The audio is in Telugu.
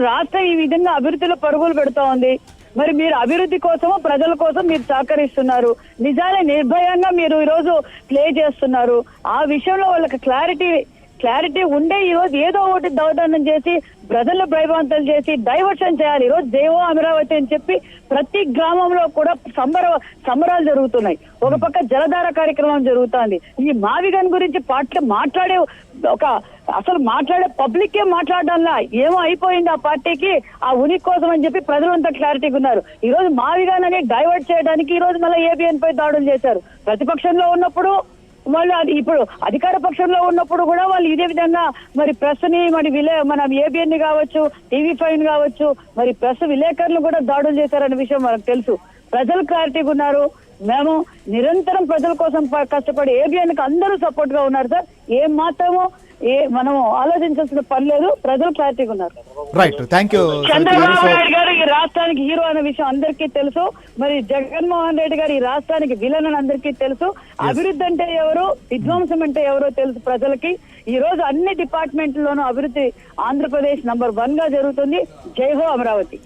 రాష్ట్రం ఈ విధంగా అభివృద్ధిలో పరుగులు పెడుతూ ఉంది. మరి మీరు అభివృద్ధి కోసమో ప్రజల కోసం మీరు సహకరిస్తున్నారు, నిజాలే నిర్భయంగా మీరు ఈరోజు ప్లే చేస్తున్నారు. ఆ విషయంలో వాళ్ళకి క్లారిటీ ఉండే ఈ రోజు ఏదో ఒకటి దౌర్జన్యం చేసి ప్రజలను భయభ్రాంతులు చేసి డైవర్షన్ చేయాలి. ఈ రోజు జై హో అమరావతి అని చెప్పి ప్రతి గ్రామంలో కూడా సంబరాలు జరుగుతున్నాయి. ఒక పక్క జలధార కార్యక్రమం జరుగుతోంది. ఈ మావిగన్ గురించి మాట్లాడే పబ్లిక్ ఏ మాట్లాడాలా, ఏమో అయిపోయింది ఆ పార్టీకి, ఆ ఉనికి కోసం అని చెప్పి ప్రజలంతా క్లారిటీగా ఉన్నారు. ఈ రోజు మావిగన్ అని డైవర్ట్ చేయడానికి ఈ రోజు మళ్ళీ ఏబిఎన్ పై దాడులు చేశారు. ప్రతిపక్షంలో ఉన్నప్పుడు వాళ్ళు ఇప్పుడు అధికార పక్షంలో ఉన్నప్పుడు కూడా వాళ్ళు ఇదే విధంగా మరి ప్రెస్ ని మన ఏబిఎన్ ని కావచ్చు, టీవీ5 కావచ్చు, మరి ప్రెస్ విలేకరులు కూడా దాడులు చేశారనే విషయం మనకు తెలుసు. ప్రజలు క్లారిటీగా ఉన్నారు. మేము నిరంతరం ప్రజల కోసం కష్టపడి ఏబిఎన్ కి అందరూ సపోర్ట్ గా ఉన్నారు సార్. ఏం మాత్రమో మనం ఆలోచించాల్సిన పని లేదు. ప్రజలు క్లారిటీగా ఉన్నారు. Right, thank you. Chandrababu Naidu గారు ఈ రాష్ట్రానికి హీరో అనే విషయం అందరికీ తెలుసు. మరి జగన్మోహన్ రెడ్డి గారు ఈ రాష్ట్రానికి విలన్ అని అందరికీ తెలుసు. అభివృద్ధి అంటే ఎవరు, విధ్వంసం అంటే ఎవరో తెలుసు ప్రజలకి. ఈ రోజు అన్ని డిపార్ట్మెంట్లోనూ అభివృద్ధి ఆంధ్రప్రదేశ్ నంబర్ 1 గా జరుగుతుంది. జై హో అమరావతి.